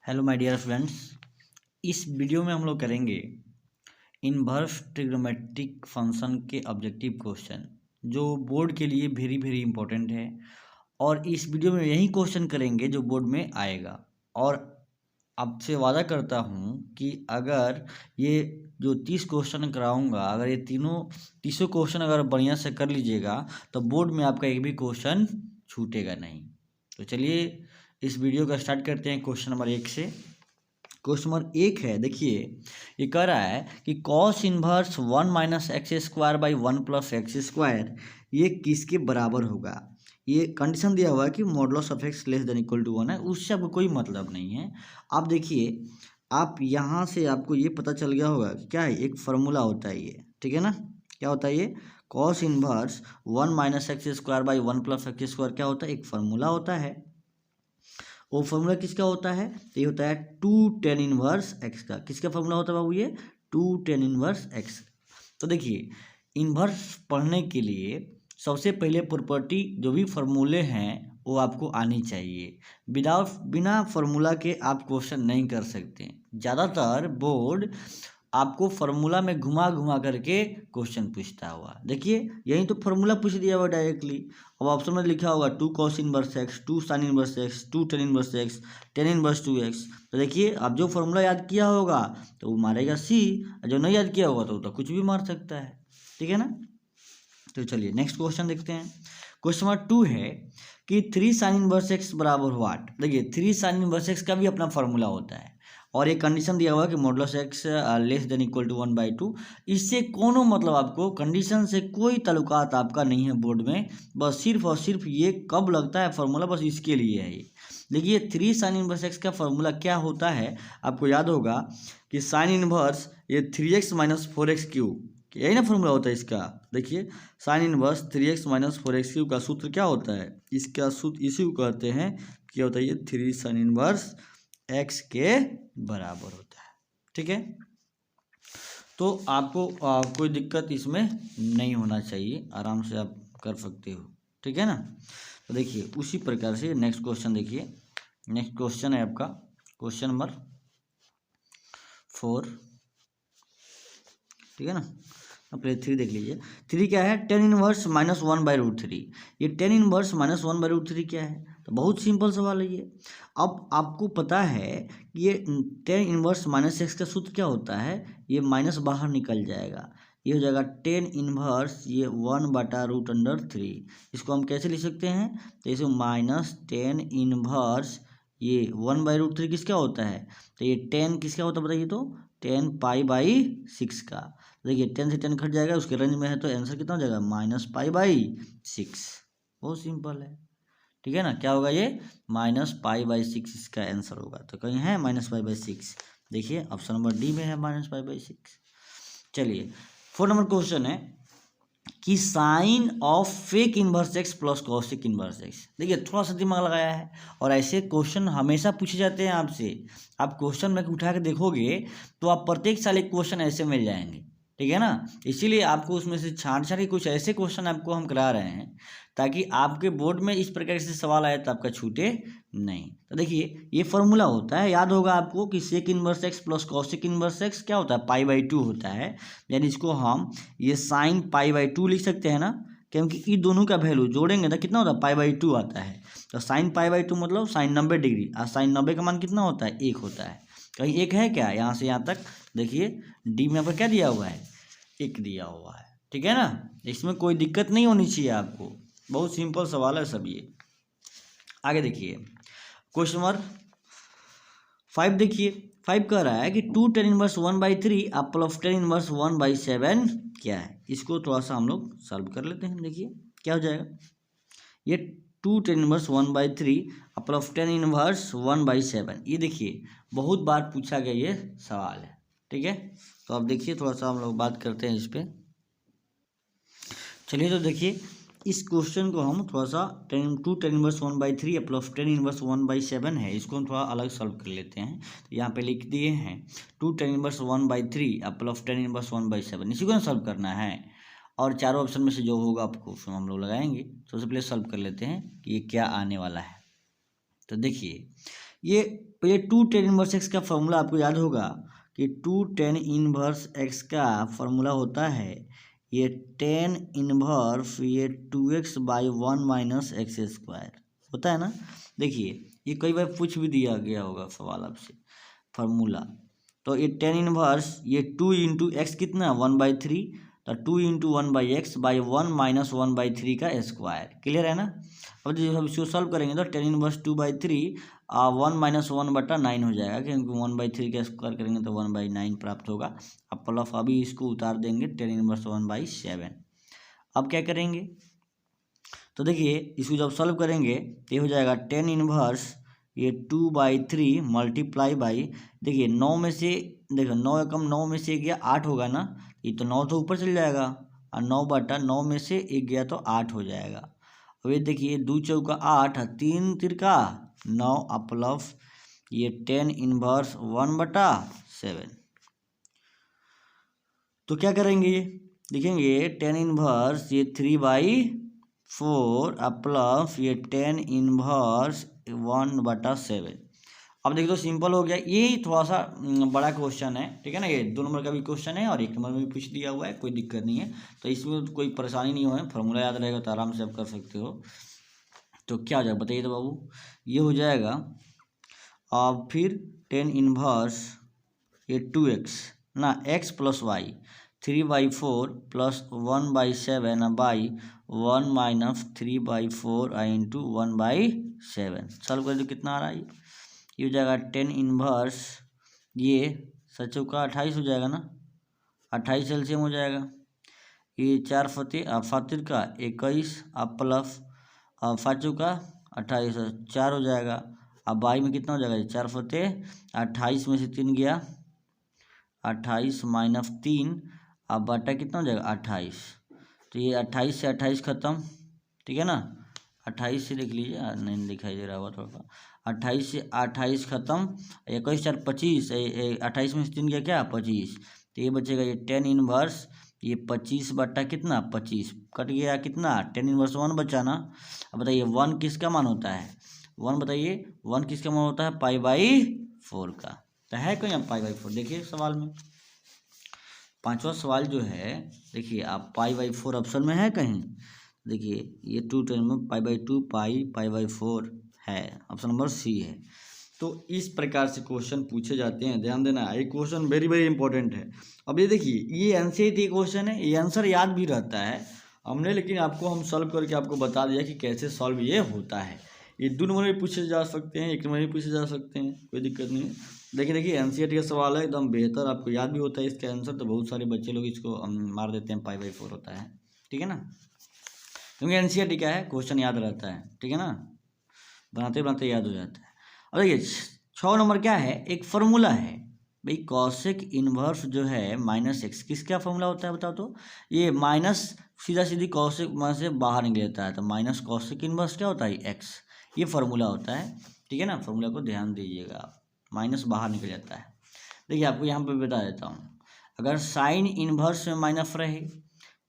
Hello my dear friends. इस video में हम लोग करेंगे इनवर्स ट्रिग्नोमेट्रिक फंक्शन के ऑब्जेक्टिव क्वेश्चन जो बोर्ड के लिए वेरी वेरी इंपॉर्टेंट है। और इस वीडियो में यही क्वेश्चन करेंगे जो बोर्ड में आएगा। और आपसे वादा करता हूँ कि अगर ये जो 30 क्वेश्चन कराऊंगा, अगर ये तीसों क्वेश्चन अगर बढ़िया से कर लीजिएगा तो बोर्ड में आपका एक भी क्वेश्चन छूटेगा नहीं। तो चलिए इस वीडियो का स्टार्ट करते हैं क्वेश्चन नंबर 1 से। क्वेश्चन नंबर 1 है, देखिए ये कह रहा है कि cos inverse 1 minus x square by 1 plus x square ये किसके बराबर होगा। ये कंडीशन दिया हुआ है कि modulus of x less than equal to 1 है, उससे आपको कोई मतलब नहीं है। आप देखिए, आप यहाँ से आपको ये पता चल गया होगा कि क्या है, एक फार्मूला होता है ये, ठीक है ना। क्या होता है ये cos inverse 1 minus x square by 1 plus x square क्या होता है, एक फार्मूला होता है। वो फार्मूला किसका होता है, तो ये होता है 2 tan इनवर्स एक्स का। किसका फार्मूला होता है बाबू, ये 2 tan इनवर्स एक्स। तो देखिए, इन्वर्स पढ़ने के लिए सबसे पहले प्रॉपर्टी जो भी फार्मूले हैं वो आपको आनी चाहिए। बिना फार्मूला के आप क्वेश्चन नहीं कर सकते। ज़्यादातर बोर्ड आपको फार्मूला में घुमा घुमा करके क्वेश्चन पूछता हुआ, देखिए यही तो फार्मूला पूछ दिया हुआ डायरेक्टली। अब ऑप्शन में लिखा होगा 2 cos inverse x, 2 sin inverse x, 2 tan inverse x, tan inverse 2x। तो देखिए आप जो फार्मूला याद किया होगा तो वो मारेगा सी, और जो नहीं याद किया होगा तो कुछ भी मार सकता है, ठीक है ना। तो चलिए नेक्स्ट क्वेश्चन देखते हैं। क्वेश्चन नंबर 2 है कि 3 sin इनवर्स एक्स बराबर व्हाट। देखिए 3 sin इनवर्स एक्स का भी अपना फार्मूला होता है और एक कंडीशन दिया हुआ है कि modulus x less than equal to 1/2। इससे कोनो मतलब आपको कंडीशन से कोई ताल्लुकात आपका नहीं है बोर्ड में, बस सिर्फ और सिर्फ ये कब लगता है फार्मूला, बस इसके लिए है ये। देखिए 3 sin इनवर्स एक्स का फार्मूला क्या होता है, आपको याद होगा कि साइन इनवर्स ये 3x माइनस 4x क्यूब, यही ना फार्मूला होता है इसका। देखिए sine inverse 3x minus 4x cube का सूत्र क्या होता है, इसका सूत्र इसी को कहते हैं, क्या होता है ये 3 sin इनवर्स एक्स के बराबर होता है, ठीक है। तो आपको कोई दिक्कत इसमें नहीं होना चाहिए, आराम से आप कर सकते हो, ठीक है ना। तो देखिए उसी प्रकार से नेक्स्ट क्वेश्चन देखिए। नेक्स्ट क्वेश्चन है आपका क्वेश्चन नंबर 4, ठीक है ना। अब पहले 3 देख लीजिए। 3 क्या है, tan इनवर्स माइनस 1/√3। ये tan इनवर्स माइनस 1/√3 क्या है, तो बहुत सिंपल सवाल है ये। अब आपको पता है कि ये tan इनवर्स माइनस एक्स का सूत्र क्या होता है, ये माइनस बाहर निकल जाएगा, ये हो जाएगा tan इनवर्स ये 1/√3। इसको हम कैसे लिख सकते हैं, तो इसे माइनस tan इनवर्स ये 1/√3 किसका होता है, तो ये tan किसका होता है बताइए, तो tan π/6 का। देखिए 10 से 10 घट जाएगा, उसके रेंज में है, तो आंसर कितना हो जाएगा -π/6। बहुत सिंपल है, ठीक है ना। क्या होगा ये -π/6 इसका आंसर होगा। तो कहीं है -π/6, देखिए ऑप्शन नंबर डी में है -π/6। चलिए 4 नंबर क्वेश्चन है कि sine of sec inverse x plus cosec inverse x. देखिए थोड़ा सा दिमाग लगाया है, और ऐसे क्वेश्चन हमेशा पूछे जाते हैं आपसे। आप क्वेश्चन में उठा के देखोगे तो आप प्रत्येक साल एक क्वेश्चन ऐसे मिल जाएंगे, ठीक है ना। इसीलिए आपको उसमें से छांट छांट के कुछ ऐसे क्वेश्चन आपको हम करा रहे हैं ताकि आपके बोर्ड में इस प्रकार से सवाल आए तो आपका छूटे नहीं। तो देखिए ये फॉर्मूला होता है, याद होगा आपको कि sec inverse x plus cosec inverse x क्या होता है, π/2 होता है। यानी इसको हम ये साइन π/2 लिख सकते हैं ना, क्योंकि ये दोनों का वैल्यू जोड़ेंगे तो कितना होता है, π/2 आता है। तो साइन π/2 मतलब साइन 90 डिग्री, और साइन 90 का मान कितना होता है, 1 होता है। कहीं एक है क्या, यहाँ से यहाँ तक देखिए डी में पर क्या दिया हुआ है, 1 दिया हुआ है, ठीक है ना। इसमें कोई दिक्कत नहीं होनी चाहिए आपको, बहुत सिंपल सवाल है सब ये। आगे देखिए क्वेश्चन नंबर 5 देखिए। 5 कह रहा है कि 2 tan इनवर्स 1/3 अब प्लस tan इनवर्स 1/7 क्या है। इसको थोड़ा सा हम लोग सॉल्व कर लेते हैं। देखिए क्या हो जाएगा, ये 2 tan इनवर्स 1/3 अब प्लस tan इनवर्स 1/7। ये देखिए बहुत बार पूछा गया ये सवाल है, ठीक है। तो अब देखिए थोड़ा सा हम लोग बात करते हैं इस पर। चलिए तो देखिए इस क्वेश्चन को हम थोड़ा सा 2 tan inverse 1/3 plus tan inverse 1/7 है, इसको हम थोड़ा अलग सॉल्व कर लेते हैं। तो यहाँ पे लिख दिए हैं 2 tan inverse 1/3 plus tan inverse 1/7, इसी को सॉल्व करना है। और चारों ऑप्शन में से जो होगा आपको उसमें हम लोग लगाएंगे। तो सबसे पहले सॉल्व कर लेते हैं कि ये क्या आने वाला है। तो देखिए ये ये 2 tan इनवर्स एक्स का फॉर्मूला आपको याद होगा कि 2 tan इनवर्स एक्स का फॉर्मूला होता है ये tan इनवर्स ये 2x/1 माइनस एक्स स्क्वायर होता है ना। देखिए ये कई बार पूछ भी दिया गया होगा सवाल आपसे फार्मूला। तो ये tan इनवर्स ये 2 इंटू एक्स कितना 1/3, तो 2 इंटू 1/x/1 माइनस 1/3 का स्क्वायर। क्लियर है ना। अब जब हम इसको सॉल्व करेंगे तो tan इनवर्स 2/3 1 माइनस 1/9 हो जाएगा, क्योंकि 1/3 का स्क्वायर करेंगे तो 1/9 प्राप्त होगा। अब प्लस अभी इसको उतार देंगे tan इनवर्स 1/7। अब क्या करेंगे तो देखिए इसको जब सॉल्व करेंगे तो ये हो जाएगा tan इनवर्स ये 2/3 मल्टीप्लाई बाई, देखिए 9 में से देखो 9 एकम 9 में से 1 गया 8 होगा ना, ये तो 9 तो ऊपर चल जाएगा और 9/9 में से 1 गया तो 8 हो जाएगा। अब ये देखिए 2 चौका 8 3 तिरका 9 प्लस ये tan इनवर्स 1/7। तो क्या करेंगे ये देखेंगे tan इनवर्स ये 3/4 प्लस ये tan इनवर्स 1/7। अब देखिए तो सिंपल हो गया। ये थोड़ा सा बड़ा क्वेश्चन है, ठीक है ना। ये 2 नंबर का भी क्वेश्चन है और 1 नंबर में भी पूछ दिया हुआ है, कोई दिक्कत नहीं है। तो इसमें तो कोई परेशानी नहीं हो, फॉर्मूला याद रहेगा तो आराम से आप कर सकते हो। तो क्या हो जाएगा बताइए तो बाबू, ये हो जाएगा अब फिर tan इनवर्स ये 2x ना x plus y 3/4 plus 1/7 by 1 minus 3/4 into 1/7। Solve कर दो कितना आ रहा है ये हो जाएगा tan इनवर्स ये 7 चौका 28 हो जाएगा ना, 28 एलसीएम हो जाएगा। ये 4 फातिर का 21 अब प्लस 5 चौका 28 4 हो जाएगा। अब बाई में कितना हो जाएगा 4 फतेह 28 में से 3 गया 28 माइनस 3 अब बटा कितना हो जाएगा 28। तो ये 28 से 28 खत्म, ठीक है ना। 28 से देख लीजिए, नहीं दिखाई दे रहा होगा थोड़ा सा। 28 से 28 खत्म, 21 4 25 28 में से 3 गया क्या 25। तो ये बचेगा ये tan इनवर्स ये 25 बटा कितना 25 कट गया कितना tan इनवर्स 1 बचा ना। अब बताइए 1 किसका मान होता है 1 बताइए 1 किसका मान होता है π/4 का। तो है कहीं आप π/4 देखिए सवाल में 5वां सवाल जो है देखिए आप π/4 ऑप्शन में है कहीं, देखिए ये 2 टर्म में π/2 π/4 है, ऑप्शन नंबर सी है। तो इस प्रकार से क्वेश्चन पूछे जाते हैं, ध्यान देना ये क्वेश्चन वेरी वेरी इंपॉर्टेंट है। अब ये देखिए ये एनसीईआरटी क्वेश्चन है, ये आंसर याद भी रहता है हमने, लेकिन आपको हम सॉल्व करके आपको बता दिया कि कैसे सॉल्व ये होता है। ये 2 नंबर में पूछे जा सकते हैं, 1 नंबर में पूछे जा सकते हैं, कोई दिक्कत नहीं है। देखिए एनसीईआरटी का सवाल है एकदम बेहतर, आपको याद भी होता है इसका आंसर। तो बहुत सारे बच्चे लोग इसको मार देते हैं π/4 होता है, ठीक है ना, क्योंकि एनसीईआरटी क्या है क्वेश्चन याद रहता है, ठीक है ना, बनाते बनाते याद हो जाता है। अब देखिए 6 नंबर क्या है एक फार्मूला है भाई कॉसेक इनवर्स जो है -x किसका फार्मूला होता है बताओ तो। ये माइनस सीधा सीधी कॉसेक में से बाहर निकल जाता है, तो माइनस कॉसेक इनवर्स क्या होता है x, ये फार्मूला होता है, ठीक है ना। फार्मूला को ध्यान दीजिएगा आप, माइनस बाहर निकल जाता है। देखिए आपको यहाँ पे बता देता हूँ, अगर साइन इनवर्स में माइनस रहे,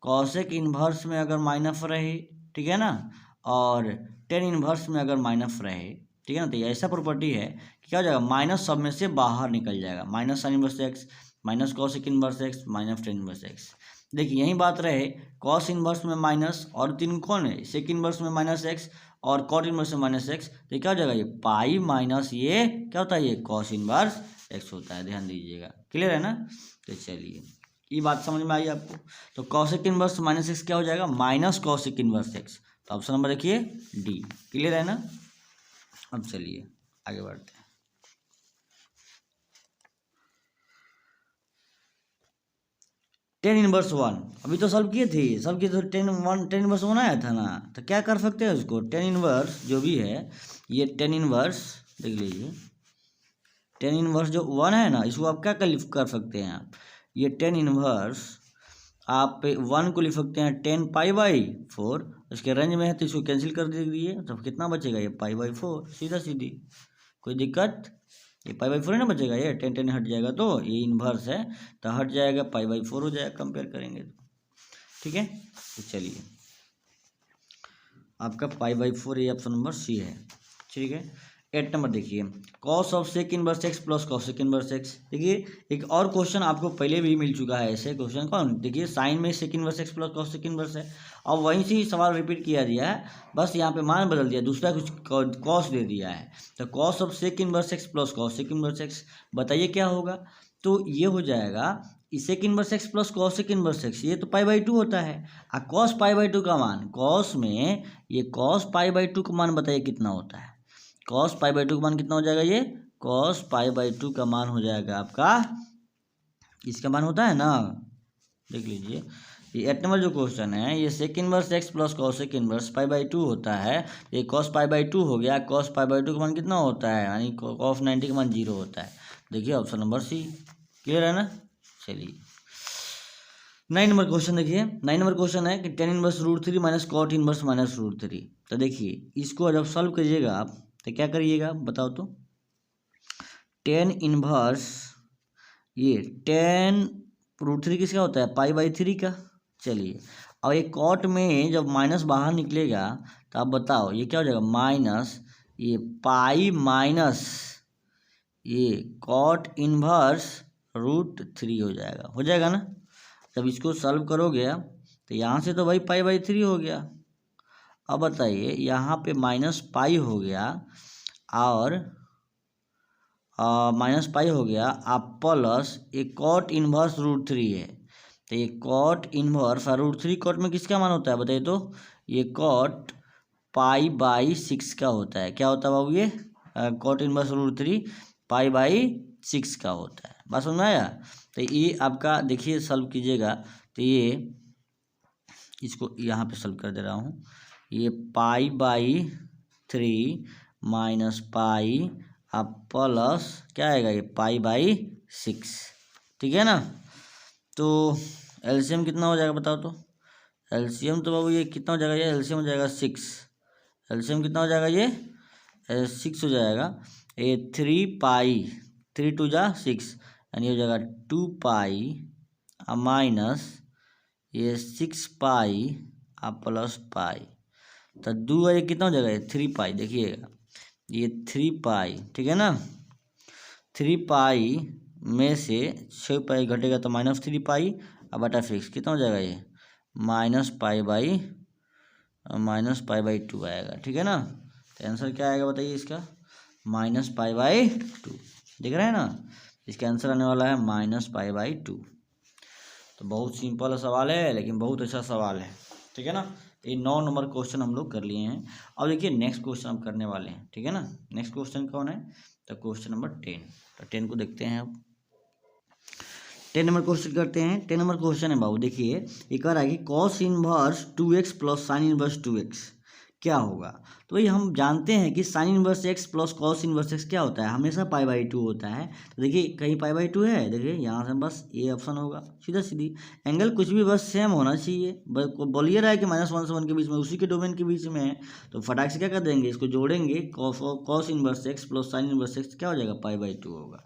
कॉसेक इनवर्स में अगर माइनस रहे, ठीक है ना, और टेन इनवर्स में अगर माइनस रहे, ठीक है ना, तो ये ऐसा प्रॉपर्टी है कि क्या हो जाएगा माइनस सब में से बाहर निकल जाएगा, minus sine inverse x minus cosec inverse x minus tan inverse x. देखिए यही बात रहे कॉस इनवर्स में माइनस और 3 कौन है सेक इनवर्स में -x और कॉट इनवर्स में -x, तो क्या हो जाएगा ये पाई माइनस ये क्या होता है ये कॉस इनवर्स x होता है, ध्यान दीजिएगा। क्लियर है ना। तो चलिए ये बात समझ में आई आपको। तो कॉसेक इनवर्स -x क्या हो जाएगा माइनस कॉसेक इनवर्स x, तो ऑप्शन नंबर देखिए डी। क्लियर है ना। अब चलिए आगे बढ़ते हैं। टेन इनवर्स 1 अभी तो सॉल्व किए थे, सॉल्व किए तो टेन इनवर्स 1 आया था ना, तो क्या कर सकते हैं उसको टेन इनवर्स जो भी है ये टेन इनवर्स देख लीजिए, टेन इनवर्स जो 1 है ना इसको आप क्या कर सकते हैं आप, ये टेन इनवर्स आप 1 को लिख सकते हैं 10π/4, उसके रेंज में है तो इसको कैंसिल कर दीजिए, तो कितना बचेगा ये π/4 सीधा सीधी, कोई दिक्कत, ये π/4 है ना बचेगा, ये 10 हट जाएगा तो ये इन्वर्स है तो हट जाएगा π/4 हो जाएगा कंपेयर करेंगे तो, ठीक है। तो चलिए आपका π/4 ये ऑप्शन नंबर सी है, ठीक है। 8 नंबर देखिए, cos of sec inverse x plus cosec inverse x. देखिए एक और क्वेश्चन आपको पहले भी मिल चुका है ऐसे क्वेश्चन। कौन? देखिए साइन में sec inverse x plus cosec inverse है, और वहीं से ही सवाल रिपीट किया दिया है, बस यहाँ पे मान बदल दिया, दूसरा कुछ कॉस दे दिया है। तो cos of sec inverse x plus cosec inverse x, बताइए क्या होगा? तो ये हो जाएगा sec inverse x plus cosec inverse x, ये तो पाई/2 होता है। और कॉस पाई/2 का मान, कॉस में ये कॉस पाई/2 का मान बताइए कितना होता है? कॉस पाई/2 का मान कितना हो जाएगा? ये कॉस पाई/2 का मान हो जाएगा आपका, इसका मान होता है ना, देख लीजिए ये 8 नंबर जो क्वेश्चन है, ये sec inverse x plus cosec inverse पाई/2 होता है। ये कॉस पाई/2 हो गया, कॉस पाई/2 का मान कितना होता है, यानी कॉस 90 का मान 0 होता है। देखिए ऑप्शन नंबर सी, क्लियर है ना। चलिए 9 नंबर क्वेश्चन देखिए, 9 नंबर क्वेश्चन है कि tan inverse root 3 minus cot inverse minus root 3। तो देखिए इसको जब सॉल्व करिएगा आप तो क्या करिएगा बताओ तो? टेन इनवर्स, ये टेन रूट 3 किसका होता है? पाई/3 का। चलिए अब ये कॉट में जब माइनस बाहर निकलेगा तो आप बताओ ये क्या हो जाएगा? माइनस ये पाई माइनस ये कॉट इनवर्स रूट 3 हो जाएगा ना। जब इसको सॉल्व करोगे तो यहाँ से तो भाई पाई/3 हो गया। अब बताइए यहाँ पे माइनस पाई हो गया और माइनस पाई हो गया, आप प्लस एक कॉट इनवर्स रूट 3 है। तो ये कॉट इनवर्स और रूट 3 कॉट में किसका मान होता है बताइए तो? ये कॉट पाई/6 का होता है। क्या होता है बाबू? ये कॉट इनवर्स रूट 3 पाई/6 का होता है। बात समझ में आया? तो ये आपका देखिए सॉल्व कीजिएगा तो ये इसको यहाँ पे सॉल्व कर दे रहा हूँ। ये पाई/3 माइनस पाई अब प्लस क्या आएगा? ये पाई/6, ठीक है ना। तो एलसीएम कितना हो जाएगा बताओ तो? एलसीएम तो बाबू ये कितना हो जाएगा? ये एलसीएम हो जाएगा 6। एलसीएम कितना हो जाएगा? ये 6 हो जाएगा। ये 3 पाई, 3 2 जा 6, यानी हो जाएगा 2 पाई माइनस ये 6 पाई प्लस पाई। तो 2 ये कितना हो जाएगा? ये 3 पाई, देखिएगा ये 3 पाई, ठीक है ना। 3 पाई में से 6 पाई घटेगा तो -3 पाई अब बटा फिक्स कितना हो जाएगा? ये -पाई/2 आएगा, ठीक है ना। तो आंसर क्या आएगा बताइए इसका? -पाई/2, दिख रहा है ना। इसका आंसर आने वाला है -पाई/2। तो बहुत सिंपल सवाल है लेकिन बहुत अच्छा सवाल है, ठीक है ना। ये 9 नंबर क्वेश्चन हम लोग कर लिए हैं। अब देखिए नेक्स्ट क्वेश्चन हम करने वाले हैं, ठीक है ना। नेक्स्ट क्वेश्चन कौन है? तो क्वेश्चन नंबर 10। तो 10 को देखते हैं अब। 10 नंबर क्वेश्चन करते हैं। 10 नंबर क्वेश्चन है बाबू, देखिए ये कह रहा है कि cos inverse 2x plus sine inverse 2x क्या होगा? तो भाई हम जानते हैं कि sine inverse x plus cos inverse x क्या होता है? हमेशा पाई/2 होता है। तो देखिए कहीं पाई/2 है, देखिए यहाँ से बस ये ऑप्शन होगा, सीधा सीधी। एंगल कुछ भी बस सेम होना चाहिए। बोलिए रहा है कि -1 से 1 के बीच में, उसी के डोमेन के बीच में है, तो फटाक से क्या कर देंगे? इसको जोड़ेंगे, cos inverse x plus sign inverse x क्या हो जाएगा? पाई/2 होगा,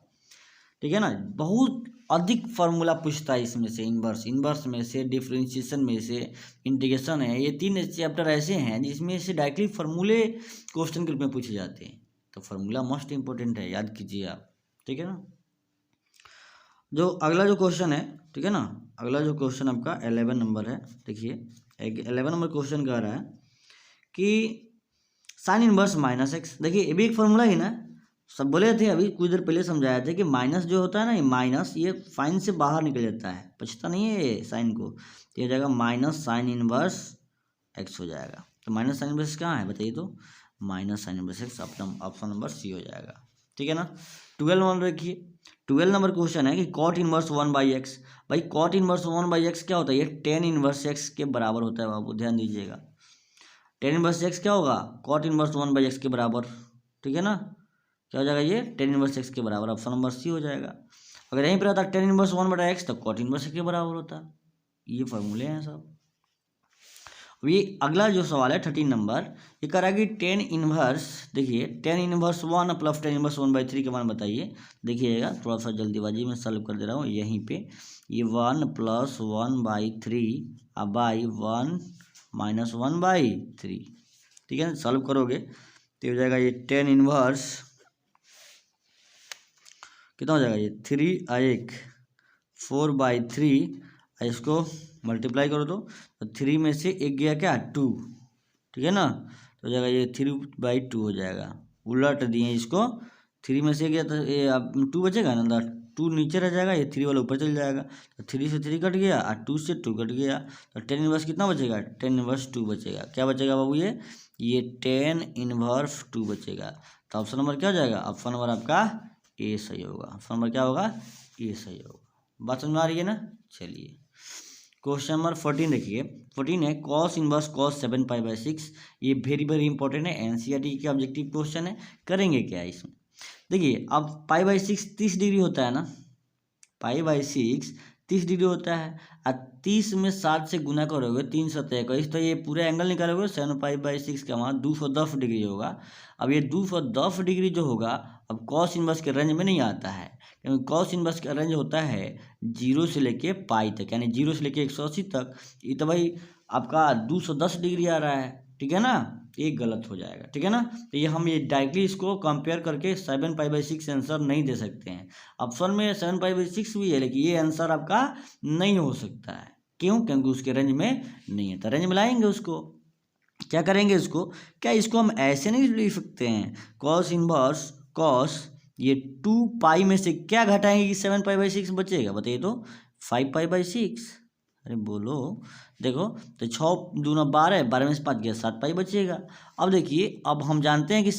ठीक है ना। बहुत अधिक फार्मूला पूछता है इसमें से, इनवर्स में से, डिफरेंशिएशन में से, इंटीग्रेशन है। ये 3 चैप्टर ऐसे हैं जिसमें से डायरेक्टली फार्मूले क्वेश्चन के रूप में पूछे जाते हैं। तो फार्मूला मोस्ट इंपॉर्टेंट है, याद कीजिए आप, ठीक है ना। जो अगला जो क्वेश्चन है, ठीक है ना, अगला जो क्वेश्चन आपका 11 नंबर है। देखिए 11 नंबर क्वेश्चन कह रहा है कि साइन इनवर्स -x। देखिए ये भी एक फार्मूला ही ना, सब बोले थे अभी कुछ देर पहले समझाया था कि माइनस जो होता है ना, ये माइनस ये साइन से बाहर निकल जाता है, पछता नहीं है ये साइन को। तो ये हो जाएगा माइनस साइन इनवर्स x हो जाएगा। तो माइनस साइन इनवर्स कहाँ है बताइए तो? Minus sine inverse x, option number C हो जाएगा, ठीक है ना। 12 नंबर देखिए, 12 नंबर क्वेश्चन है कि कॉट इनवर्स 1/x। भाई कॉट इनवर्स 1/x क्या होता है? ये टेन इनवर्स x के बराबर होता है बाबू, ध्यान दीजिएगा। टेन इनवर्स x क्या होगा? कॉट इनवर्स 1/x के बराबर, ठीक है ना। क्या हो जाएगा? ये टेन इनवर्स x के बराबर, ऑप्शन नंबर सी हो जाएगा। अगर यहीं पर आता टेन इनवर्स 1/x तो कॉट इनवर्स x के बराबर होता। ये फॉर्मूले हैं सब। अब ये अगला जो सवाल है 13 नंबर, ये कह रहा है कि टेन इनवर्स, देखिए tan inverse 1 plus tan inverse 1/3 के मान बताइए। देखिएगा थोड़ा सा जल्दीबाजी में सॉल्व कर दे रहा हूँ यहीं पे। ये 1 + 1/3 बाई 1 - 1/3, ठीक है ना। सॉल्व करोगे तो हो जाएगा ये 10 इनवर्स कितना हो जाएगा ये 3 4/3, इसको मल्टीप्लाई करो तो 3 में से एक गया क्या 2, ठीक है ना, तो हो जाएगा ये 3/2 हो जाएगा। उलट दिए इसको, 3 में से गया तो ये अब 2 बचेगा ना, 2 नीचे रह जाएगा, ये 3 वाला ऊपर चल जाएगा, तो 3 से 3 कट गया और 2 से 2 कट गया, तो 10 इनवर्स कितना बचेगा 10 इनवर्स 2 बचेगा। क्या बचेगा बाबू ये 10 इनवर्स 2 बचेगा। तो ऑप्शन नंबर क्या हो जाएगा, ऑप्शन नंबर आपका ए सही होगा। ऑप्शन नंबर क्या होगा, ए सही होगा। बात समझ में आ रही है ना। चलिए क्वेश्चन नंबर 14 देखिए। 14 है कॉस इनवर्स कॉस 7π/6। ये वेरी वेरी इंपॉर्टेंट है, एनसीईआरटी के ऑब्जेक्टिव क्वेश्चन है। करेंगे क्या इसमें, देखिए अब π/6 30 डिग्री होता है ना, π/6 30 डिग्री होता है, और 30 में 7 से गुना करोगे 3 7 21, तो ये पूरे एंगल निकालोगे 7π/6 का मान 210 डिग्री होगा। अब ये 210 डिग्री जो होगा, अब कॉस इनवर्स के रेंज में नहीं आता है, क्योंकि कॉस इनवर्स का रेंज होता है 0 से लेके पाई तक, यानी 0 से लेके 180 तक। ये तो भाई आपका 210 डिग्री आ रहा है, ठीक है ना, ये गलत हो जाएगा, ठीक है ना। तो ये हम डायरेक्टली इसको कंपेयर करके 7π/6 आंसर नहीं दे सकते हैं। ऑप्शन में 7π/6 भी है, लेकिन ये आंसर आपका नहीं हो सकता है। क्यों, क्योंकि उसके रेंज में नहीं है। तो रेंज में लाएंगे उसको, क्या करेंगे इसको, क्या इसको हम ऐसे नहीं लिख सकते हैं, कॉस इनवर्स कॉस ये 2π में से क्या घटाएंगे कि 7π/6 बचेगा, बताइए तो 5π/6। अरे बोलो, देखो तो 6 दूना 12, 12 में से 5 गया 7π बचेगा। अब देखिए, अब हम जानते हैं कि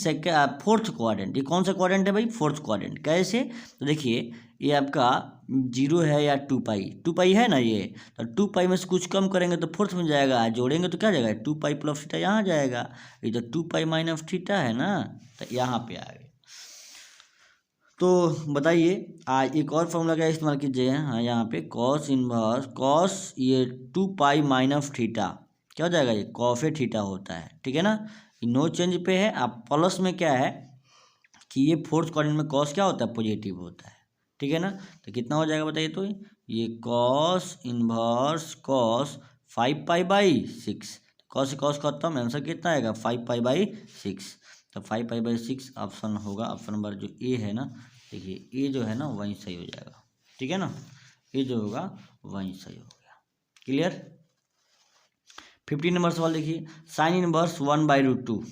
फोर्थ क्वाड्रेंट, ये कौन सा क्वाड्रेंट है भाई, फोर्थ क्वाड्रेंट। कैसे, तो देखिए ये आपका 0 है या 2π है ना, ये तो 2π में से कुछ कम करेंगे तो फोर्थ में जाएगा, जोड़ेंगे तो क्या जाएगा 2π + थीटा यहाँ जाएगा, ये तो 2π - थीटा है ना, तो यहाँ पे आ गए। तो बताइए एक और फॉर्मूला क्या इस्तेमाल कीजिए, हाँ यहाँ पे कॉस इनवर्स कॉस ये 2π - थीटा क्या हो जाएगा, ये कॉफ थीटा होता है, ठीक है ना। नो चेंज पे है। अब प्लस में क्या है कि ये फोर्थ क्वाड्रेंट में कॉस क्या होता है, पॉजिटिव होता है, ठीक है ना। तो कितना हो जाएगा बताइए तो, ये कॉस इनवर्स कॉस 5π/6, कॉस से कॉस खत्म, आंसर कितना आएगा 5π/6। तो 5π/6 ऑप्शन होगा, ऑप्शन नंबर जो ए है ना, देखिए ए जो है ना वहीं सही हो जाएगा, ठीक है ना, ए जो होगा वहीं सही हो गया। क्लियर। 15 नंबर सवाल देखिए, साइन इनवर्स 1/√2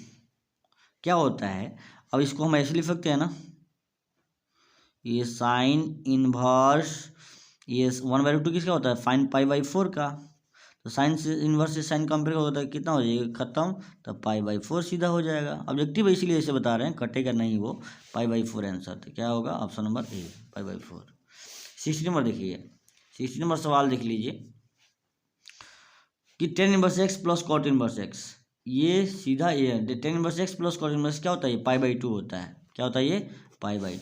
क्या होता है। अब इसको हम ऐसे लिख सकते हैं ना, ये साइन इनवर्स ये 1/√2 किसका होता है, फाइन π/4 का। तो साइन से इनवर्स से साइन कंपेयर होता है, कितना हो जाएगा खत्म, तो π/4 सीधा हो जाएगा। ऑब्जेक्टिव इसीलिए ऐसे बता रहे हैं, कटेगा नहीं वो, π/4 आंसर। तो क्या होगा ऑप्शन नंबर ए π/4। 60 नंबर देखिए, 60 नंबर सवाल देख लीजिए कि 10 inverse x + cot inverse x, ये सीधा ये 10 इनवर्स x + cot इनवर्स क्या होता है, ये π/2 होता है। क्या होता है ये π/2,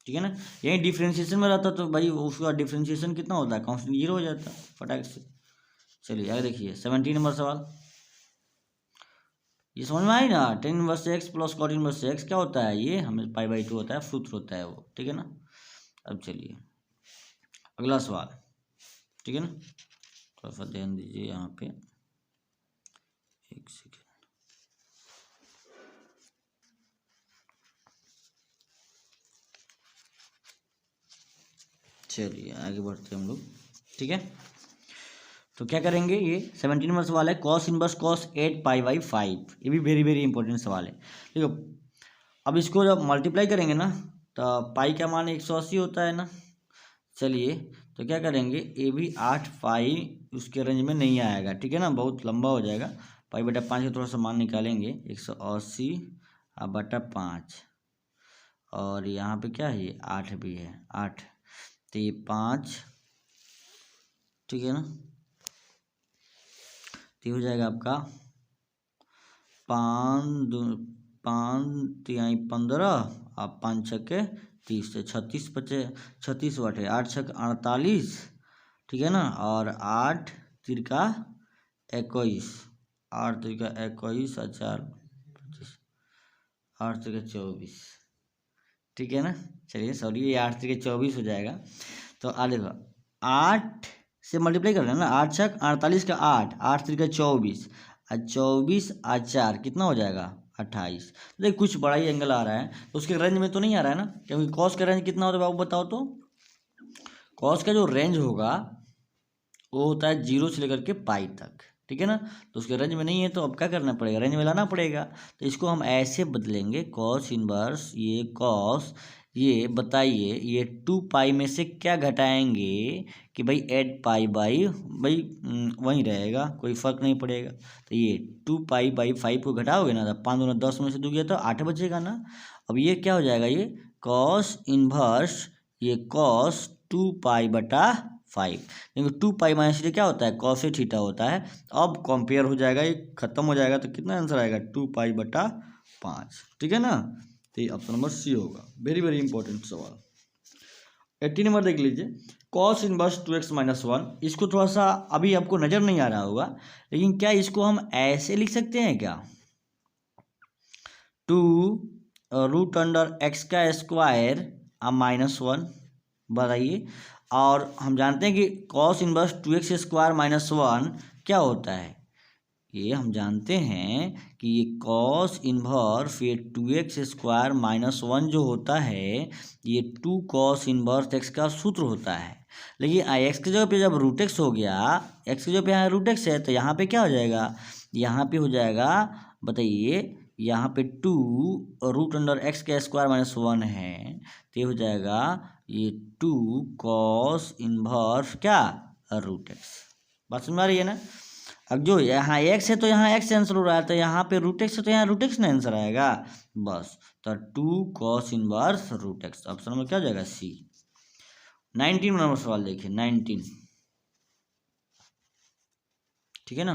ठीक है ना। यही डिफ्रेंशिएशन में रहता तो भाई उसका डिफ्रेंशिएशन कितना होता है, कांस्टेंट 0 हो जाता है फटाक से। चलिए आगे देखिए 17 नंबर सवाल, ये समझ में आई ना, 10 inverse x + cot inverse x क्या होता है, ये हमें π/2 होता है, सूत्र होता है वो, ठीक है ना। अब चलिए अगला सवाल, ठीक है ना, थोड़ा सा ध्यान दीजिए यहाँ पे, एक सेकेंड। चलिए आगे बढ़ते हैं हम लोग, ठीक है। तो क्या करेंगे, ये 17 नंबर सवाल है, कॉस इनवर्स कॉस 8π/5, ये भी वेरी वेरी इंपॉर्टेंट सवाल है। देखो अब इसको जब मल्टीप्लाई करेंगे ना, तो पाई का मान 180 होता है ना। चलिए तो क्या करेंगे, ये भी 8π उसके रेंज में नहीं आएगा, ठीक है ना, बहुत लंबा हो जाएगा। π/5 का थोड़ा सा मान निकालेंगे, 180/5, और यहाँ पे क्या है, ये 8 भी है, 8 तो ये 5, ठीक है ना। तो हो जाएगा आपका 5 यहाँ 15 और 5 छक्के 30, 36 बचे, 36 बटे 8 छक्के 48, ठीक है ना, और 8 तिरका 21, 8 तिरका 21 और 4 25, 8 तिरका 24, ठीक है ना। चलिए सॉरी, ये 8 तिरका 24 हो जाएगा। तो देखो 8 से मल्टीप्लाई कर रहे हैं ना, 8 छक 48 का 8, 8 तिरका 24 और 24 और 4 कितना हो जाएगा 28। देखिए कुछ बड़ा ही एंगल आ रहा है तो उसके रेंज में तो नहीं आ रहा है ना, क्योंकि कॉस का रेंज कितना होता है बाबू बताओ तो। कॉस का जो रेंज होगा वो होता है 0 से लेकर के पाई तक, ठीक है ना। तो उसके रेंज में नहीं है तो अब क्या करना पड़ेगा, रेंज में लाना पड़ेगा। तो इसको हम ऐसे बदलेंगे, कॉस इनवर्स ये कॉस, ये बताइए ये 2 पाई में से क्या घटाएंगे कि भाई 8 पाई बाई भाई वहीं रहेगा, कोई फर्क नहीं पड़ेगा। तो ये 2 पाई बाई 5 को घटाओगे ना तो 5 दूना 10 में से 2 गया तो 8 बचेगा ना। अब ये क्या हो जाएगा, ये कॉस इनवर्स ये कॉस 2 पाई बटा 5, क्योंकि 2 पाई माइनस थीटा क्या होता है, कॉस थीटा होता है। अब कंपेयर हो जाएगा, ये खत्म हो जाएगा तो कितना आंसर आएगा 2 पाई बटा 5, ठीक है ना। तो ये ऑप्शन नंबर सी होगा। वेरी वेरी इंपॉर्टेंट सवाल। 80 नंबर देख लीजिए, कॉस इनवर्स 2x माइनस 1। इसको थोड़ा सा अभी आपको नज़र नहीं आ रहा होगा, लेकिन क्या इसको हम ऐसे लिख सकते हैं क्या, 2 रूट अंडर एक्स का स्क्वायर माइनस 1, बताइए। और हम जानते हैं कि cos inverse 2x square minus 1 क्या होता है, ये हम जानते हैं कि ये कॉस इनवर्स ये 2x स्क्वायर माइनस 1 जो होता है ये 2 कॉस इनवर्स x का सूत्र होता है। लेकिन x की जगह पे जब रूट एक्स हो गया, x की जगह पे यहाँ रूट एक्स है तो यहाँ पे क्या हो जाएगा, यहाँ पे हो जाएगा बताइए, यहाँ पे 2 रूट अंडर एक्स का स्क्वायर माइनस 1 है तो ये हो जाएगा ये 2 कॉस इनवर्स क्या रूट एक्स। बात समझ आ रही है ना। अब जो यहाँ एक्स है तो यहाँ एक्स आंसर हो रहा है, तो यहाँ पे रूट एक्स है तो यहाँ रूट एक्स ना आंसर आएगा बस। तो 2 cos inverse root x, option number क्या हो जाएगा सी। 19 नंबर सवाल देखिए, 19, ठीक है ना।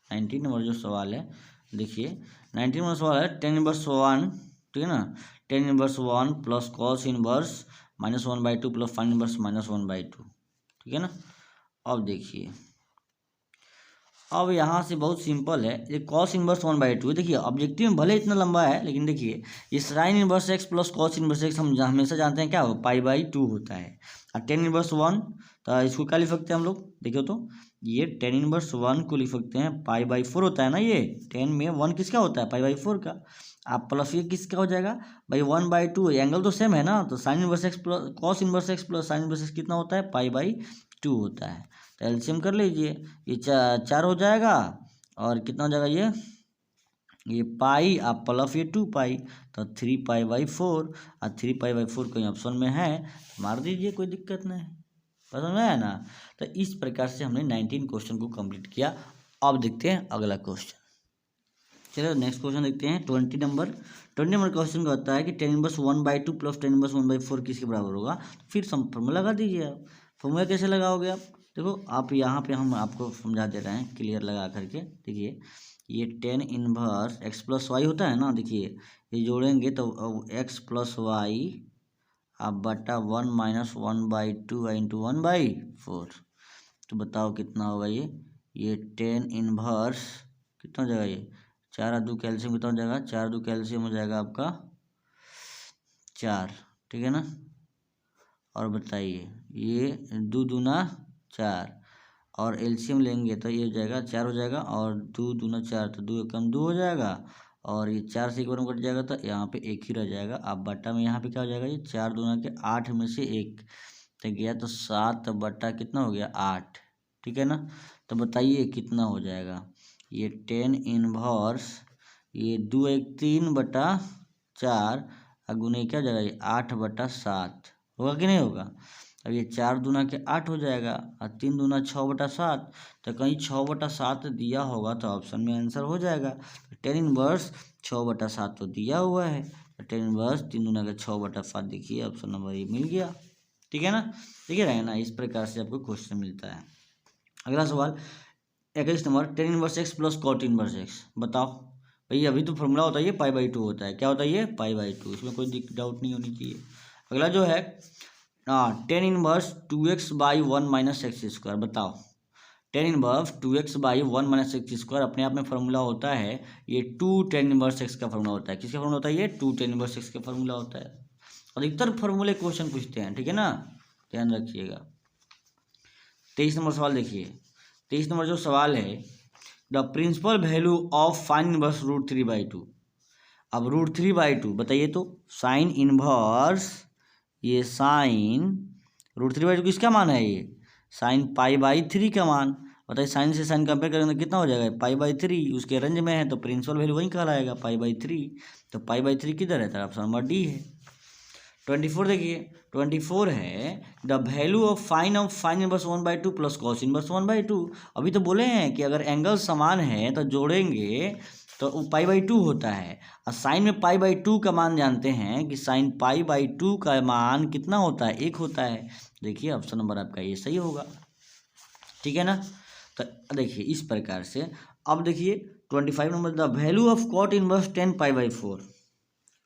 19 नंबर जो सवाल है देखिए, 19 नंबर सवाल है tan इनवर्स 1, ठीक है ना। tan inverse 1 plus cos inverse minus 1/2 plus fine inverse minus 1/2, ठीक है ना। अब देखिए, अब यहाँ से बहुत सिंपल है, ये कॉस इनवर्स 1/2 है। देखिए ऑब्जेक्टिव में भले इतना लंबा है लेकिन देखिए ये sine inverse x plus cos inverse x हम हमेशा जानते हैं क्या हो पाई/2 होता है। और tan इनवर्स 1 तो इसको क्या लिख सकते हैं हम लोग, देखो तो ये tan इनवर्स 1 को लिख सकते हैं पाई/4 होता है ना, ये 10 में 1 किसका होता है पाई/4 का। आप प्लस ये किसका हो जाएगा भाई 1/2, एंगल तो सेम है ना, तो sine inverse x plus cos inverse x plus sine inverse x कितना होता है पाई/2 होता है। तो एलसीएम कर लीजिए, ये 4 हो जाएगा और कितना हो जाएगा ये पाई आप प्लस ये 2 पाई तो 3 पाई/4, और 3 पाई/4 कहीं ऑप्शन में है मार दीजिए, कोई दिक्कत नहीं। समझ में आया ना। तो इस प्रकार से हमने 19 क्वेश्चन को कंप्लीट किया। अब देखते हैं अगला क्वेश्चन। चलो नेक्स्ट क्वेश्चन देखते हैं 20 नंबर। 20 नंबर क्वेश्चन का होता है कि tan inverse 1/2 plus tan inverse 1/4 किसके बराबर होगा। फिर फॉर्मूला लगा दीजिए आप। फॉर्मूला कैसे लगाओगे आप, देखो आप यहाँ पे हम आपको समझा दे रहे हैं क्लियर लगा करके। देखिए ये tan inverse x plus y होता है ना, देखिए ये जोड़ेंगे तो x प्लस वाई आप बटा 1 माइनस 1/2 इंटू 1/4, तो बताओ कितना होगा ये tan इनवर्स कितना हो जाएगा, ये 4 और 2 कैल्शियम कितना हो जाएगा, 4 2 कैल्शियम हो जाएगा आपका 4, ठीक है ना। और बताइए ये 2 दूना 4 और एलसीएम लेंगे तो ये हो जाएगा 4 हो जाएगा और 2 दूना 4 तो 2 कम 2 हो जाएगा और ये 4 से 1 बार कट जाएगा तो यहाँ पे 1 ही रह जाएगा। अब बटा में यहाँ पे क्या हो जाएगा, ये 4 दूना के 8 में से 1 तो गया तो 7 बटा कितना हो गया 8, ठीक है ना। तो बताइए कितना हो जाएगा, ये tan इनवर्स ये 2 1 3 बटा 4 गुने क्या हो जाएगा ये 8/7 होगा कि नहीं होगा। अब ये 4 दूना के 8 हो जाएगा और 3 दूना 6/7, तो कहीं 6/7 दिया होगा तो ऑप्शन में आंसर हो जाएगा। तो tan इनवर्स 6/7 तो दिया हुआ है, तो tan इनवर्स 3 दूना के 6/7 देखिए ऑप्शन नंबर ये मिल गया, ठीक है ना। देखिए रहे ना, इस प्रकार से आपको क्वेश्चन मिलता है। अगला सवाल 21 number, tan inverse x plus cot inverse x, बताओ भैया। अभी तो फॉर्मूला होता है ये पाई/2 होता है, क्या होता है ये पाई/2, इसमें कोई डाउट नहीं होनी चाहिए। अगला जो है tan inverse 2x/1 minus x square, बताओ tan inverse 2x/1 minus x square अपने आप में फॉर्मूला होता है ये 2 tan इनवर्स एक्स का फॉर्मूला होता है। किसका फॉर्मूला होता है ये 2 tan इनवर्स एक्स का फॉर्मूला होता है। अधिकतर फॉर्मूले क्वेश्चन पूछते हैं, ठीक है ना, ध्यान रखिएगा। 23 नंबर सवाल देखिए, 23 नंबर जो सवाल है the principal value of sine inverse √3/2, अब √3/2 बताइए तो साइन इनवर्स, ये साइन √3/2 किसका मान है, ये साइन π/3 का मान। बताइए साइन से साइन कंपेयर करेंगे तो कितना हो जाएगा, π/3 उसके रेंज में है तो प्रिंसिपल वैल्यू वही कहलाएगा π/3। तो π/3 किधर है, ऑप्शन नंबर डी है। 24 देखिए, 24 है the value of sine inverse 1/2 plus cos inverse 1/2। अभी तो बोले हैं कि अगर एंगल समान है तो जोड़ेंगे तो π/2 होता है, और साइन में π/2 का मान जानते हैं कि साइन π/2 का मान कितना होता है, 1 होता है। देखिए ऑप्शन नंबर आपका ये सही होगा, ठीक है ना। तो देखिए इस प्रकार से। अब देखिए 25 number, the value of cot inverse 10π/4।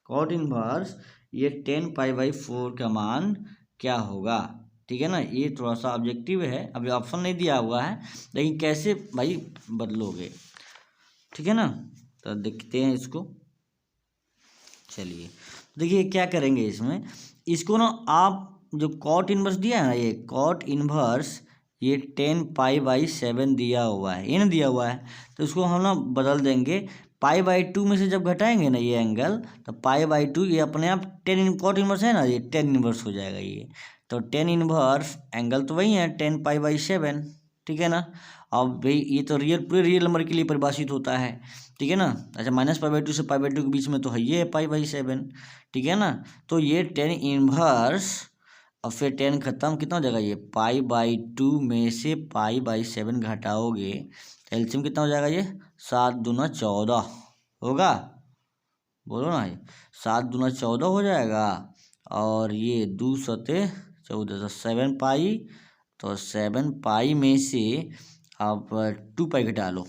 Cot inverse ये 10π/4 का मान क्या होगा, ठीक है ना। ये थोड़ा सा ऑब्जेक्टिव है, अभी ऑप्शन नहीं दिया हुआ है, लेकिन कैसे भाई बदलोगे, ठीक है ना। तो देखते हैं इसको। चलिए देखिए क्या करेंगे इसमें, इसको ना आप जो कॉट इनवर्स दिया है ना, ये कॉट इनवर्स ये 10π/7 दिया हुआ है, ये ना दिया हुआ है, तो इसको हम ना बदल देंगे। π/2 में से जब घटाएंगे ना ये एंगल, तो π/2 ये अपने आप 10 कॉट इनवर्स है ना, ये 10 इनवर्स हो जाएगा ये। तो 10 इनवर्स एंगल तो वही है 10π/7, ठीक है ना। अब भाई ये तो पूरे रियल नंबर के लिए परिभाषित होता है, ठीक है ना। अच्छा -π/2 से π/2 के बीच में तो है ये π/7, ठीक है ना। तो ये 10 इनवर्स और फिर 10 खत्म, कितना हो जाएगा ये π/2 में से π/7 घटाओगे, एलसीएम कितना हो जाएगा, ये 7 दूना 14 होगा, बोलो ना, ये 7 दूना 14 हो जाएगा। और ये 2 सते 14 तो 7π, तो 7π में से आप 2π घटा लो,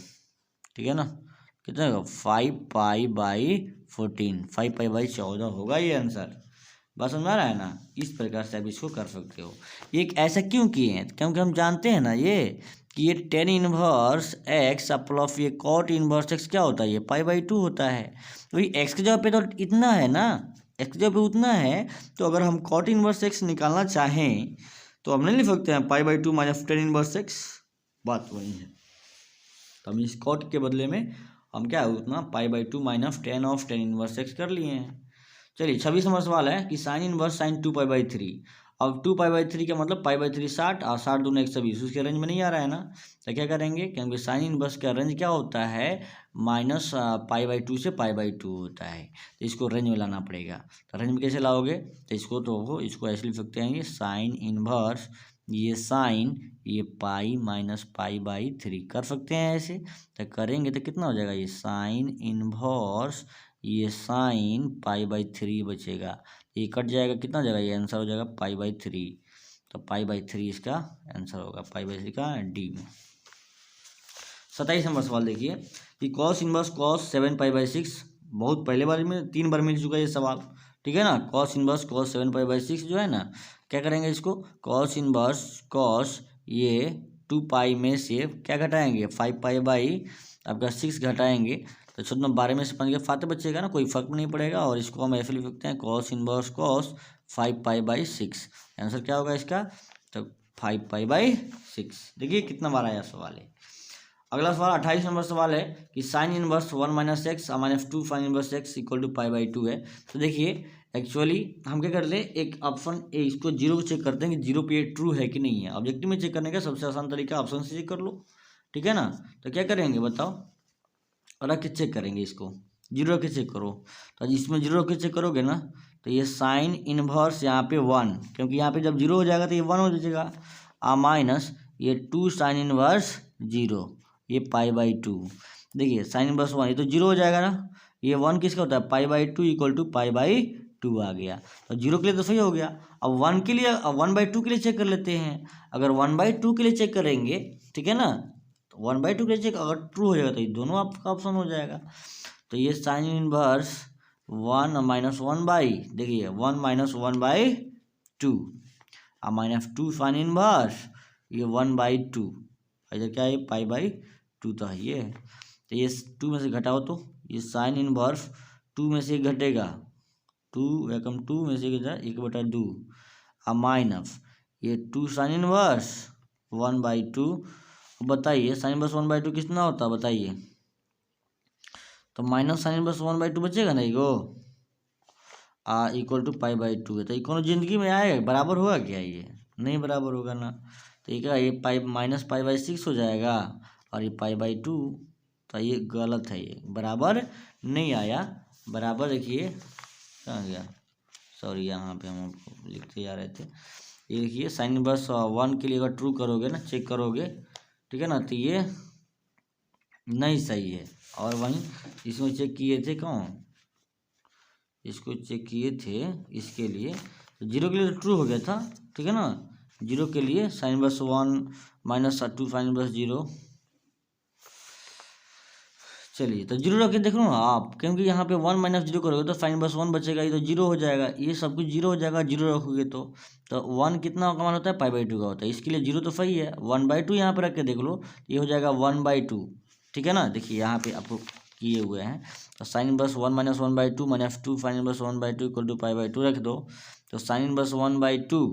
ठीक है ना, कितना होगा 5π/14, 5π/14 होगा ये आंसर। बस समझ आ रहा है ना, इस प्रकार से आप इसको कर सकते हो। ये ऐसा क्यों किए हैं, क्योंकि हम जानते हैं ना ये कि ये 10 इनवर्स x प्लस ये कॉट इनवर्स x क्या होता है, ये π/2 होता है। तो ये x की जगह पे तो इतना है ना, x की जगह पे उतना है, तो अगर हम कॉट इनवर्स x निकालना चाहें तो हम नहीं लिख सकते हैं π/2 माइनस 10 इनवर्स x, बात वही है। तो हम इस कॉट के बदले में हम क्या है उतना π/2 माइनस 10 ऑफ 10 इनवर्स x कर लिए हैं। चलिए 26 नंबर सवाल है कि साइन इनवर्स साइन 2π/3। अब 2π/3 का मतलब π/3 60 और 60 दूनी 120, उसके रेंज में नहीं आ रहा है ना, तो क्या करेंगे, क्योंकि साइन इनवर्स का रेंज क्या होता है -π/2 से π/2 होता है, तो इसको रेंज में लाना पड़ेगा। तो रेंज में कैसे लाओगे, तो इसको ऐसे लिख सकते हैं, ये साइन इनवर्स ये साइन ये पाई माइनस π/3 कर सकते हैं ऐसे। तो करेंगे तो कितना हो जाएगा, ये साइन इनवर्स ये साइन π/3 बचेगा, ये कट जाएगा, कितना हो जाएगा, ये आंसर हो जाएगा π/3। तो π/3 इसका आंसर होगा, π/3 का डी में। 27 नंबर सवाल देखिए कि कॉस इनवर्स कॉस 7π/6, बहुत पहले बार में 3 बार मिल चुका है ये सवाल, ठीक है ना। कॉस इनवर्स कॉस 7π/6 जो है ना, क्या करेंगे इसको, कॉस इनवर्स कॉस ये 2π में से क्या घटाएंगे 5π/ आपका 6 घटाएंगे, तो 12 में से 5 के फाते बचेगा ना, कोई फर्क नहीं पड़ेगा। और इसको हम ऐसे लिख सकते हैं कॉस इनवर्स कॉस 5π/6, आंसर क्या होगा इसका, तो 5π/6। देखिए कितना बार आया सवाल है। अगला सवाल 28 नंबर सवाल है कि sine inverse 1 - x -2 sine inverse x equal to π/2 है। तो देखिए एक्चुअली हम क्या करते हैं, एक ऑप्शन ए इसको जीरो चेक करते हैं कि जीरो पे ये ट्रू है कि नहीं है। ऑब्जेक्टिव में चेक करने का सबसे आसान तरीका ऑप्शन से चेक कर लो, ठीक है ना। तो क्या करेंगे बताओ, रख के चेक करेंगे, इसको जीरो रख के चेक करो। तो इसमें जीरो रख के चेक करोगे ना, तो ये साइन इनवर्स यहाँ पे 1, क्योंकि यहाँ पे जब जीरो हो जाएगा तो ये 1 हो जाएगा, माइनस ये 2 साइन इनवर्स 0 ये π/2। देखिए साइन इनवर्स 1 ये तो जीरो हो जाएगा ना, ये 1 किसका होता है π/2 इक्वल टू π/2 आ गया, तो जीरो के लिए तो सही हो गया। अब 1 के लिए, अब 1/2 के लिए चेक कर लेते हैं। अगर 1/2 के लिए चेक करेंगे, ठीक है ना, तो 1/2 के लिए चेक अगर ट्रू हो जाएगा तो ये दोनों आपका ऑप्शन हो जाएगा। तो ये साइन इनवर्स 1 - 1/, देखिए 1 - 1/2 और -2 साइन इनवर्स ये 1/2, इधर क्या है π/2 तो है ये। तो ये 2 में से घटाओ तो ये साइन इनवर्स 2 में से घटेगा, 2 में से 1/2 और माइनस ये 2 साइन इनवर्स 1/2। बताइए साइन इनवर्स 1/2 कितना होता है बताइए, तो माइनस साइन इनवर्स 1/2 बचेगा ना इको इक्वल टू π/2 है। तो इको जिंदगी में आएगा, बराबर होगा क्या? ये नहीं बराबर होगा ना। तो ये क्या, ये पाई माइनस π/6 हो जाएगा और ये π/2। तो ये गलत है, ये बराबर नहीं आया। बराबर देखिए कहाँ गया, सॉरी यहाँ पे हम लिखते जा रहे थे। ये देखिए साइन इनवर्स 1 के लिए अगर ट्रू करोगे ना, चेक करोगे, ठीक है ना, तो ये नहीं सही है। और वहीं इसमें चेक किए थे, कौन इसको चेक किए थे, इसके लिए तो 0 के लिए तो ट्रू हो गया था, ठीक है ना। 0 के लिए sign inverse 1 minus 2 sine inverse 0। चलिए तो 0 रख के देख लो ना आप, क्योंकि यहाँ पे 1 माइनस 0 करोगे तो साइन इनवर्स 1 बचेगा, ये तो 0 हो जाएगा, ये सब कुछ 0 हो जाएगा 0 रखोगे तो 1 कितना का मान होता है π/2 का होता है, इसके लिए 0 तो सही है। 1/2 यहाँ पे रख के देख लो, ये हो जाएगा 1/2, ठीक है ना। देखिए यहाँ पे आपको किए हुए हैं, तो sine inverse 1 minus 1/2 minus 2 sine inverse 1/2 equal to π/2 रख दो। तो sine inverse 1/2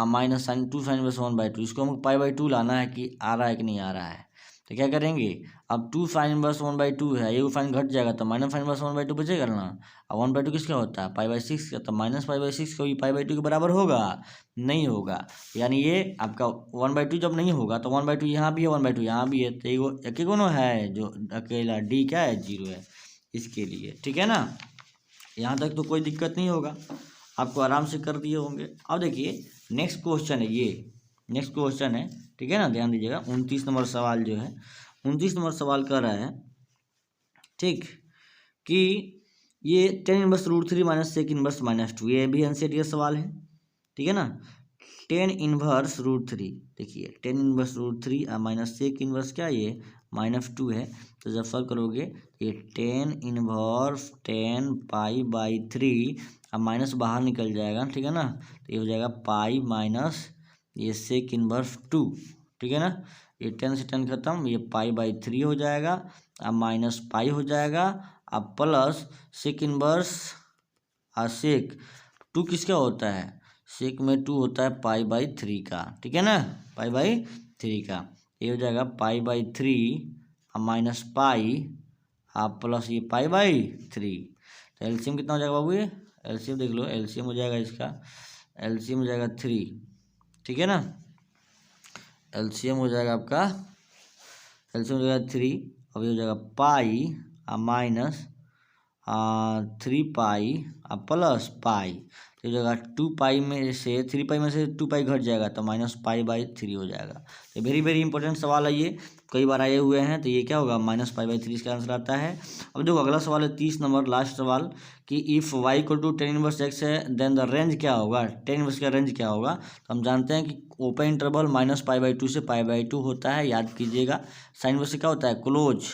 minus sine 2 sine inverse 1/2, इसको हमको π/2 लाना है कि आ रहा है कि नहीं आ रहा है। तो क्या करेंगे, अब 2 साइन इनवर्स 1/2 है, ये साइन घट जाएगा तो माइनस साइन इनवर्स 1/2 बचेगा ना। अब 1/2 किसका होता है π/6 का, तो माइनस π/6 को π/2 के बराबर होगा, नहीं होगा। यानी ये आपका 1/2 जब नहीं होगा तो 1/2 यहाँ भी है 1/2 यहाँ भी है, तो ये एक ही है जो अकेला डी क्या है 0 है इसके लिए, ठीक है ना। यहाँ तक तो कोई दिक्कत नहीं होगा, आपको आराम से कर दिए होंगे। अब देखिए नेक्स्ट क्वेश्चन है, ये नेक्स्ट क्वेश्चन है, ठीक है ना, ध्यान दीजिएगा। 29 नंबर सवाल जो है, 29 नंबर सवाल कर रहा है, ठीक, कि ये tan inverse √3 minus sec inverse -2, ये भी एनसीईआरटी का सवाल है, ठीक है ना। tan इनवर्स √3, देखिए tan inverse √3 minus sec inverse क्या, ये -2 है। तो जब सॉल्व करोगे ये tan इनवर्स tan π/3 अब माइनस बाहर निकल जाएगा, ठीक है ना। तो ये हो जाएगा पाई माइनस ये सेक इनवर्स 2, ठीक है ना। ये 10 से 10 खत्म, ये π/3 हो जाएगा, अब माइनस पाई हो जाएगा, अब प्लस सेक इनवर्स सेक 2 किसका होता है, सेक में 2 होता है π/3 का, ठीक है ना, π/3 का। ये हो जाएगा π/3 अब माइनस पाई अब प्लस ये π/3। तो एलसीएम कितना हो जाएगा बाबू, ये एलसीएम देख लो, एलसीएम हो जाएगा इसका, एलसीएम हो जाएगा 3, ठीक है ना। एलसीएम हो जाएगा आपका, एलसीएम हो जाएगा 3, अब ये हो जाएगा pi minus 3 pi plus pi, तो हो जाएगा 2 पाई में से 3 पाई में से 2 पाई घट जाएगा तो माइनस π/3 हो जाएगा। तो वेरी वेरी इंपॉर्टेंट सवाल है, ये कई बार आए हुए हैं। तो ये क्या होगा, माइनस π/3 इसका आंसर आता है। अब देखो अगला सवाल है 30 नंबर, लास्ट सवाल, कि if y equal to tan inverse x है देन द रेंज क्या होगा, tan इनवर्स का रेंज क्या होगा। तो हम जानते हैं कि ओपन इंटरवल माइनस π/2 से π/2 होता है, याद कीजिएगा। साइन इनवर्स क्या होता है, क्लोज,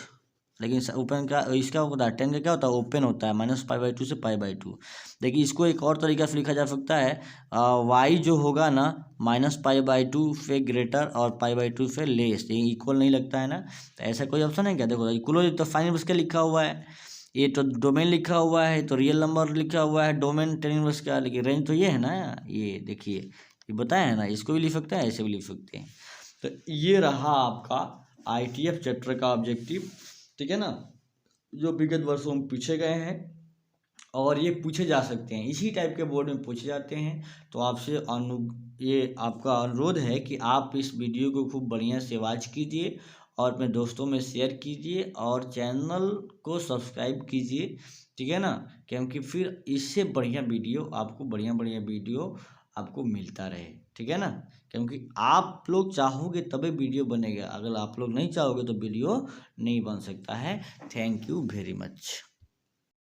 लेकिन ओपन का इसका होता है, tan का क्या होता है, ओपन होता है, माइनस π/2 से π/2। देखिए इसको एक और तरीका से लिखा जा सकता है, y जो होगा ना माइनस π/2 से ग्रेटर और π/2 से लेस, ये इक्वल नहीं लगता है ना। तो ऐसा कोई ऑप्शन है क्या, देखो क्लोज तो साइन इनवर्स का लिखा हुआ है, ये तो डोमेन लिखा हुआ है, तो रियल नंबर लिखा हुआ है, डोमेन tan इनवर्स का, लेकिन रेंज तो ये है ना, ये देखिए ये बताया है ना, इसको भी लिख सकते हैं, ऐसे भी लिख सकते हैं। तो ये रहा आपका ITF चैप्टर का ऑब्जेक्टिव, ठीक है ना, जो विगत वर्षों में पूछे गए हैं और ये पूछे जा सकते हैं, इसी टाइप के बोर्ड में पूछे जाते हैं। तो आपसे ये आपका अनुरोध है कि आप इस वीडियो को खूब बढ़िया से वॉच कीजिए और अपने दोस्तों में शेयर कीजिए और चैनल को सब्सक्राइब कीजिए, ठीक है ना, क्योंकि फिर इससे बढ़िया वीडियो आपको बढ़िया वीडियो आपको मिलता रहे, ठीक है ना। क्योंकि आप लोग चाहोगे तभी वीडियो बनेगा, अगर आप लोग नहीं चाहोगे तो वीडियो नहीं बन सकता है। Thank you very much.